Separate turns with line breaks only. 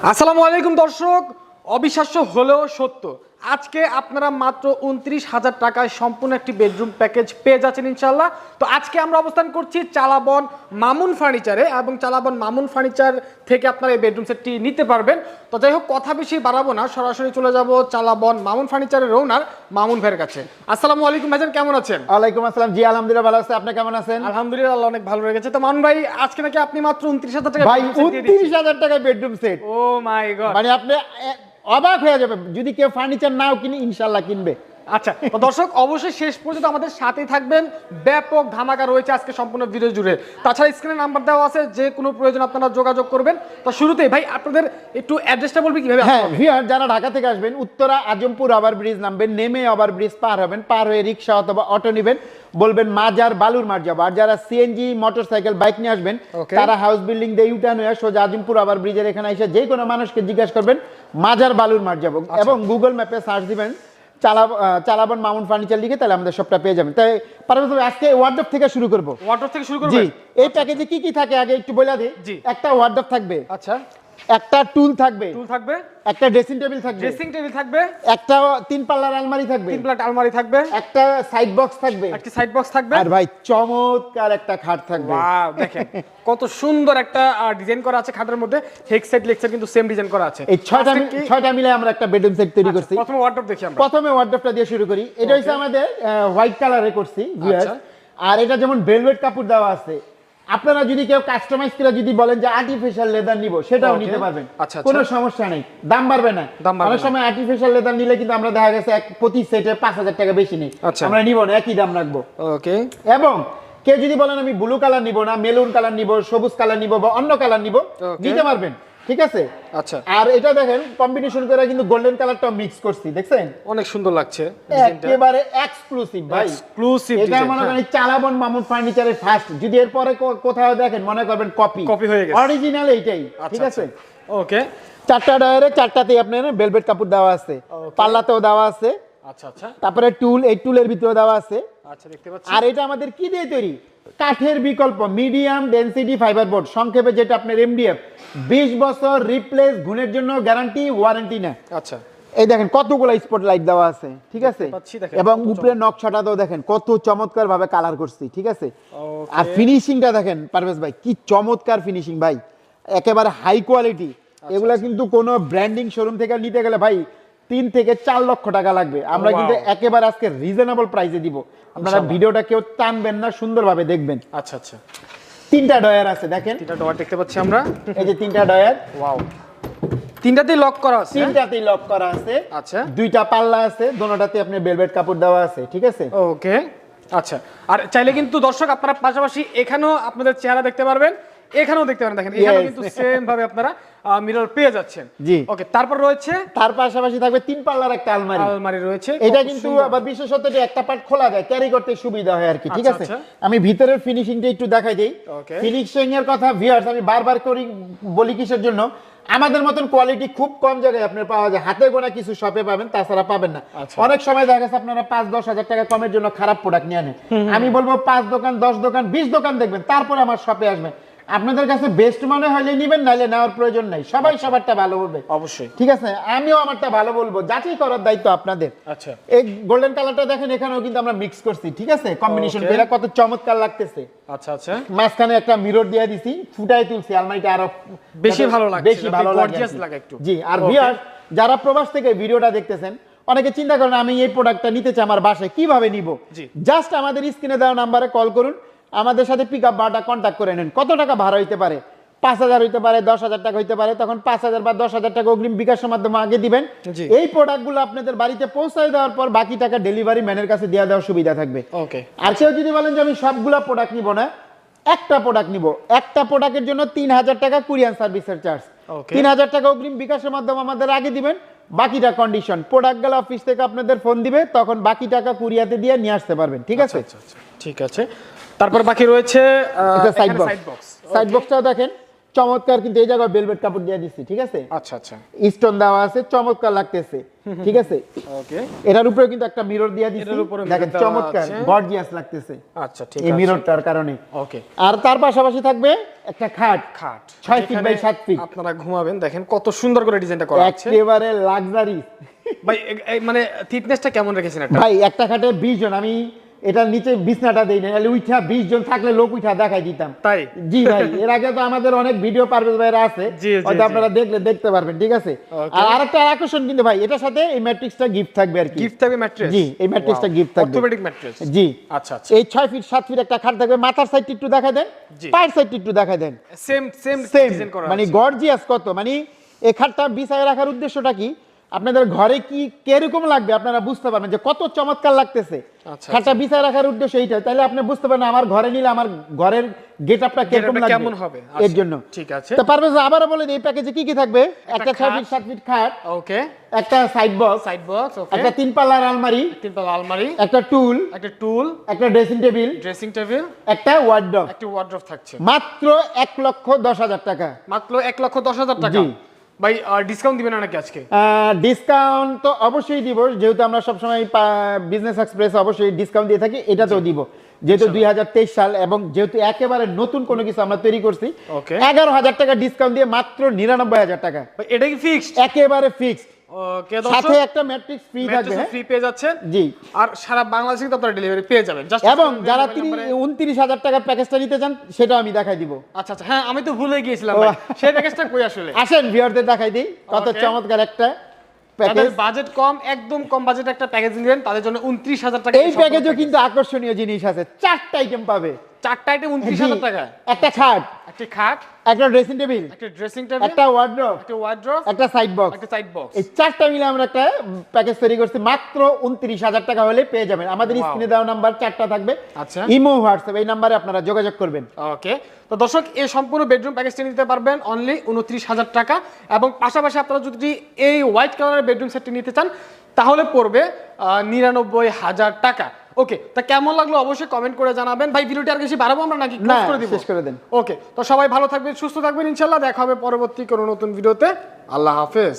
আসসালামু আলাইকুম দর্শক, অবিশ্বাস্য হলেও সত্য, আজকে আপনারা মাত্র ২৯,০০০ টাকায় সম্পূর্ণ একটি বেডরুম প্যাকেজ পেয়ে যাচ্ছেন ইনশাল্লাহ। তো আজকে আমরা অবস্থান করছি চালাবন মামুন ফার্নিচারে, এবং চালাবন মামুন ফার্নিচার থেকে আপনারা এই বেডরুম সেটটি নিতে পারবেন। তো যাই হোক, কথা বেশি বাড়াবো না, সরাসরি চলে যাব চালাবন মামুন ফার্নিচারের ওনার মামুন ভাইয়ের কাছে। আসসালামু আলাইকুম ভাইজান, কেমন আছেন?
ওয়ালাইকুম আসসালাম। জি আলহামদুলিল্লাহ ভালো আছি, আপনি কেমন আছেন?
আলহামদুলিল্লাহ, আল্লাহ অনেক ভালো রেখেছে। তো মামুন ভাই, আজকে নাকি আপনি মাত্র ২৯,০০০ টাকা
ভাই ২৯,০০০ টাকায় বেডরুম সেট।
ও মাই গড,
মানে আপনি অবাক হয়ে যাবে যদি কেউ ফার্নিচার নাও কিনে, ইনশাআল্লাহ কিনবে।
আচ্ছা, তো দর্শক অবশ্যই শেষ পর্যন্ত আমাদের সাথেই থাকবেন, ব্যাপক ধামাকা রয়েছে আজকে সম্পূর্ণ ভিডিও জুড়ে। তাছাড়া স্ক্রিনে নাম্বার দেওয়া আছে, যে কোনো প্রয়োজন আপনারা যোগাযোগ করবেন। তো শুরুতেই ভাই আপনাদের একটু অ্যাড্রেসটা বলবি কিভাবে?
হ্যাঁ ভিউয়ার, যারা ঢাকা থেকে আসবেন উত্তরা আজমপুর ওভার ব্রিজ নামবেন, নেমে ওভার ব্রিজ পার হবেন, পার হয়ে রিক্সা অথবা অটো নেবেন, বলবেন মাজার বালুর মাঠ যাবো। আর যারা সিএনজি মোটরসাইকেল বাইক নিয়ে আসবেন তারা হাউস বিল্ডিং দিয়ে ইউটার্ন হয়ে সোজা আজমপুর ওভার ব্রিজের এখানে এসে যে কোনো মানুষকে জিজ্ঞাসা করবেন মাজার বালুর মাঠ যাবো, এবং গুগল ম্যাপে সার্চ দিবেন চালাবন মামুন ফার্নিচার লিখে, তাহলে আমাদের সবটা পেয়ে যাবেন। তাই পারবেন আজকে ওয়ার্ডরোব থেকে শুরু করব।
ওয়ার্ডরোব থেকে শুরু করব?
জি, এই প্যাকেজে কি কি থাকে আগে একটু বলে দিই। একটা ওয়ার্ডরোব থাকবে,
আচ্ছা,
একটা টুল থাকবে, একটা ড্রেসিং টেবিল থাকবে, একটা 3 পাল্লার আলমারি থাকবে,
3 পাল্লার আলমারি থাকবে,
একটা সাইড বক্স থাকবে, আর ভাই চমৎকার একটা খাট থাকবে।
ওয়াও, দেখেন কত সুন্দর একটা ডিজাইন করা আছে খাটের মধ্যে, হেড সাইড লেগ সাইড কিন্তু সেম ডিজাইন করা আছে।
এই 6টা মিলে আমরা একটা বেডরুম সেট তৈরি করছি।
প্রথমে ওয়ার্ডরোব দেখি আমরা।
প্রথমে ওয়ার্ডরোবটা দিয়ে শুরু করি। এটা হচ্ছে আমাদের হোয়াইট কালারে করছি ভিউয়ার্স। আর এটা যেমন ভেলভেট কাপড় দেওয়া আছে, আপনারা যদি কেউ কাস্টমাইজ করে যদি বলেন যে আর্টিফিশিয়াল লেদার নিব, সেটাও নিতে পারবেন, কোনো সমস্যা নেই, দাম বাড়বে না। অনেক সময় আর্টিফিশিয়াল লেদার নিলে কিন্তু আমরা দেখা গেছে প্রতি সেটে 5,000 টাকা বেশি নেই, আমরা নিব না, একই দাম রাখবো।
ওকে।
এবং কেউ যদি বলেন আমি ব্লু কালার নিব না, মেরুন কালার নিব, সবুজ কালার নিব বা অন্য কালার নিব, নিতে পারবেন, ঠিক আছে?
আচ্ছা।
আর এটা দেখেন কম্বিনেশন করে কিন্তু গোল্ডেন কালারটাও মিক্স করছি, দেখছেন
অনেক সুন্দর লাগছে,
একেবারে এক্সক্লুসিভ ভাই,
এক্সক্লুসিভ।
এটা মনে করেন চালাবন মামুন ফার্নিচারের ফার্স্ট। যদি এরপরে কোথাও দেখেন মনে করবেন কপি হয়ে গেছে, অরিজিনাল এইটাই, ঠিক আছে?
ওকে।
4টা ডয়ারে 4টাতেই আপনার ভেলভেট কাপড় দেওয়া আছে, পাল্লাতেও দেওয়া আছে।
আচ্ছা আচ্ছা।
তারপরে টুল, এই টুলের ভিতরে দেওয়া আছে।
আচ্ছা, দেখতে পাচ্ছি।
আর এটা আমাদের কি দিয়ে তৈরি? কাঠের বিকল্প মিডিয়াম ডেনসিটি ফাইবার বোর্ড, সংক্ষেপে যেটা আপনার এমডিএফ। 20 বছর রিপ্লেস, গুণের জন্য গ্যারান্টি, ওয়ারেন্টি না।
আচ্ছা,
এই দেখেন কতগুলো স্পট লাইট দেওয়া আছে, ঠিক আছে? এবং উপরে নকশাটাও দেখেন কত চমৎকার ভাবে কালার করছি, ঠিক আছে? আর ফিনিশিংটা দেখেন পারভেজ ভাই, কি চমৎকার ফিনিশিং ভাই, একেবারে হাই কোয়ালিটি। এগুলা কিন্তু কোনো ব্র্যান্ডিং শোরুম থেকে নিতে গেলে ভাই 3 থেকে 4 লক্ষ টাকা লাগবে। আমরা কিন্তু একেবারে আজকে রিজনেবল প্রাইসে দিব, আপনারা ভিডিওটা কেউ টানবেন না, সুন্দরভাবে দেখবেন।
আচ্ছা আচ্ছা।
3টা ডয়ার আছে, দেখেন
3টা ডয়ার দেখতে পাচ্ছি আমরা,
এই যে 3টা ডয়ার।
ওয়াও, 3টাতেই লক করা আছে?
3টাতেই লক করা আছে।
আচ্ছা।
2টা পাল্লা আছে, দোনোটাতে আপনি ভেলভেট কাপড় দেওয়া আছে, ঠিক আছে?
ওকে। আচ্ছা, আর চাইলে কিন্তু দর্শক আপনারা পাশাপাশি এখানেও আপনাদের চেহারা দেখতে পারবেন, এখানেও দেখতে পারেন, দেখেন এখানেও কিন্তু সেম ভাবে আপনারা মিরর পেয়ে যাচ্ছেন।
জি।
ওকে, তারপর রয়েছে,
তার পাশাপাশি থাকবে 3 পাল্লার একটা আলমারি রয়েছে। এটা কিন্তু আবার বিশেষত যে একটা পার্ট খোলা যায়, ক্যারি করতে সুবিধা হয় আর কি, ঠিক আছে? আমি ভিতরের ফিনিশিংটা একটু দেখাই দেই। ফিনিশিং এর কথা ভিউয়ার্স আমি বারবার করি, বলি কিসের জন্য, আমাদের মতন কোয়ালিটি খুব কম জায়গায় আপনার পাওয়া যায়, হাতে গোনা কিছু শপে পাবেন, তাছাড়া পাবেন না। অনেক সময় দেখা গেছে আপনারা 5-10 হাজার টাকা কমের জন্য খারাপ প্রোডাক্ট নিয়ে আনেন। আমি বলবো 5 দোকান, 10 দোকান, 20 দোকান দেখবেন, তারপরে আমার শপে আসবেন। আপনাদের কাছে বেস্ট মনে হলে নিবেন, নাইলে নেওয়ার প্রয়োজন নাই। সবাই সবারটা ভালো বলবে, অবশ্যই, ঠিক আছে? আমিও আমারটা ভালো বলবো, যাচাই করার দায়িত্ব আপনাদের। আচ্ছা, এই গোল্ডেন কালারটা দেখেন, এখানেও কিন্তু আমরা মিক্স করছি, ঠিক আছে? কম্বিনেশন করে কত চমৎকার লাগতেছে। আচ্ছা আচ্ছা। মাঝখানে একটা মিরর দিয়ে দিছি, ফুটাই তুলছি, আলমারিটা আরো বেশি ভালো লাগে একটু। জি। আর ভিউয়ার্স যারা প্রবাস থেকে ভিডিওটা দেখতেছেন, অনেকে চিন্তা করেন আমি এই প্রোডাক্টটা নিতে চাই আমার বাসায়, কিভাবে নিব? জাস্ট আমাদের স্ক্রিনে দেওয়া নাম্বারে কল করুন, আমাদের সাথে পিকআপ ভাড়াটা কন্ট্যাক্ট করে নেন। কত টাকা ভাড়া হইতে পারে? 5,000 হইতে পারে, 10,000 টাকা হইতে পারে। তখন 5,000 বা 10,000 টাকা অগ্রিম বিকাশের মাধ্যমে আগে দিবেন। এই প্রোডাক্টগুলো আপনাদের বাড়িতে পৌঁছায় দেওয়ার পর বাকি টাকা ডেলিভারি ম্যানের কাছে দিয়ে দেওয়ার সুবিধা থাকবে। ওকে। আর কেউ যদি বলেন যে আমি সবগুলা প্রোডাক্ট নিব না, একটা প্রোডাক্ট নিব, একটা প্রোডাক্টের জন্য 3,000 টাকা কুরিয়ার সার্ভিসের চার্জ, 3,000 টাকা অগ্রিম বিকাশের মাধ্যমে আমাদের আগে দিবেন, বাকিটা কন্ডিশন। প্রোডাক্ট গেলে অফিস থেকে আপনাদের ফোন দিবে, তখন বাকি টাকা কুরিয়াতে দিয়ে নিয়ে আসতে পারবেন, ঠিক আছে?
ঠিক আছে। তারপর বাকি রয়েছে
সাইড বক্স। সাইড বক্সটাও দেখেন চমৎকার, কিন্তু এই জায়গায় ভেলভেট কাপড় দিয়ে দিচ্ছি, ঠিক আছে? আচ্ছা আচ্ছা। স্টোন দেওয়া আছে, চমৎকার লাগতেছে, ঠিক আছে? ওকে। এটার উপরে কিন্তু একটা মিরর দিয়ে দিচ্ছি, দেখেন চমৎকার গর্জিয়াস লাগতেছে। আচ্ছা, ঠিক আছে, এই মিররটার কারণে। ওকে। আর তার পাশাপাশি থাকবে একটা খাট
খাট
6 ফিট বাই 7 ফিট
আপনারা ঘুমাবেন, দেখেন কত সুন্দর করে ডিজাইনটা করা আছে
একেবারে লাক্সারি।
ভাই মানে থিকনেসটা কেমন রেখেছেন এটা?
ভাই একটা খাটে 20 জন, আমি এটার নিচে বিছনাটা দেই না, নাহলে উঠা 20 জন থাকলে লোক উঠা দেখাই দিতাম।
তাই?
জি ভাই, এর আগে তো আমাদের অনেক ভিডিও পারভেজ ভাইরা আছে,
জি, জি,
হয়তো আপনারা দেখতে পারবেন, ঠিক আছে? আর আরেকটা আকর্ষণ কিন্তু ভাই, এটার সাথে এই ম্যাট্রিক্সটা গিফট থাকবে আর কি।
গিফট থাকবে ম্যাট্রেস?
জি, এই ম্যাট্রিক্সটা গিফট থাকবে,
অর্থোপেডিক ম্যাট্রেস।
জি
আচ্ছা আচ্ছা।
এই 6 ফিট 7 ফিট একটা খাট থাকবে। মাথার সাইডটা একটু দেখা দেন,
জি।
পায়ের সাইডটা একটু দেখা দেন,
সেম
সেম
ডিজাইন করা
মানে
আছে।
গর্জিয়াস কত, মানে এই খাটটা বিছায় রাখার উদ্দেশ্যটা কি, আপনাদের ঘরে কি কিরকম লাগবে আপনারা বুঝতে পারবেন যে কত চমৎকার লাগতেছে।
আচ্ছা,
খাটটা বিছায় রাখার উদ্দেশ্য এইটা, তাহলে আপনি বুঝতে পারেন আমার ঘরে নিলে আমার ঘরের গেটআপটা কিরকম লাগবে,
কেমন হবে।
এর জন্য।
ঠিক আছে।
তো পারভেজ আবারো বলে দিই এই প্যাকেজে কি কি থাকবে। একটা 6 ফিট 7 ফিট খাট,
ওকে,
একটা সাইড বক্স,
ওকে,
একটা 3 পাল্লার আলমারি,
আলমারি,
একটা টুল,
একটা
ড্রেসিং টেবিল, একটা ওয়ার্ডরোব।
একটা ওয়ার্ডরোব থাকছে
মাত্র 1,10,000 টাকা।
মাত্র 1,10,000 টাকা।
জি।
ভাই ডিসকাউন্ট দিবেন নাকি আজকে?
ডিসকাউন্ট তো অবশ্যই দিব, যেহেতু আমরা সবসময় বিজনেস এক্সপ্রেস অবশ্যই ডিসকাউন্ট দিয়ে থাকি, এটাতেও দিব, যেহেতু 2023 সাল এবং যেহেতু একেবারে নতুন কোনো কিছু আমরা তৈরি করছি। 11,000 টাকা ডিসকাউন্ট দিয়ে মাত্র 99,000 টাকা।
এটা কি ফিক্সড?
একেবারে ফিক্সড।
ওকে,
সাথে একটা ম্যাট্রিক্স ফ্রি থাকবে, হ্যাঁ
ফ্রি পেয়ে যাচ্ছেন।
জি।
আর সারা বাংলাদেশে তো আপনারা ডেলিভারি পেয়ে যাবেন।
এবং যারা 29,000 টাকার প্যাকেজটা নিতে চান সেটাও আমি দেখাই দিব।
আচ্ছা আচ্ছা, হ্যাঁ আমি তো ভুলে গিয়েছিলাম ভাই, সেই প্যাকেজটা কই আসলে?
আসেন ভিউয়ারদের দেখাই দিই কত চমৎকার একটা প্যাকেজ।
যাদের বাজেট কম, একদম কম বাজেটে একটা প্যাকেজ নেবেন তাদের জন্য 29,000 টাকা।
এই প্যাকেজও কিন্তু আকর্ষণীয় জিনিস আছে, 4টা আইটেম পাবে।
4টা আইটেম 29,000 টাকা।
একটা খাট,
একটা খাট,
একটা ড্রেসিং টেবিল, একটা ওয়ার্ডরোব, একটা সাইড বক্স, এই 4টা মিলে আমরা একটা প্যাকেজ তৈরি করছি। মাত্র 29,000 টাকা হলে পেয়ে যাবেন। আমাদের স্ক্রিনে দেওয়া নাম্বার 4টা থাকবে,
আচ্ছা,
ইমো হোয়াটসঅ্যাপ, এই নাম্বারে আপনারা যোগাযোগ করবেন।
ওকে, তো দর্শক এই সম্পূর্ণ বেডরুম প্যাকেজটি নিতে পারবেন অনলি 29,000 টাকা। এবং পাশাপাশি আপনারা যদি এই হোয়াইট কালারের বেডরুম সেটটি নিতে চান তাহলে পড়বে 99,000 টাকা। ওকে, তা কেমন লাগলো অবশ্যই কমেন্ট করে জানাবেন। ভাই ভিডিওটি আর বেশি বাড়াবো আমরা নাকি ক্লোজ করে দিব?
শেষ করে দেন।
ওকে, তো সবাই ভালো থাকবেন, সুস্থ থাকবেন, ইনশাআল্লাহ দেখা হবে পরবর্তী কোনো নতুন ভিডিওতে। আল্লাহ হাফেজ।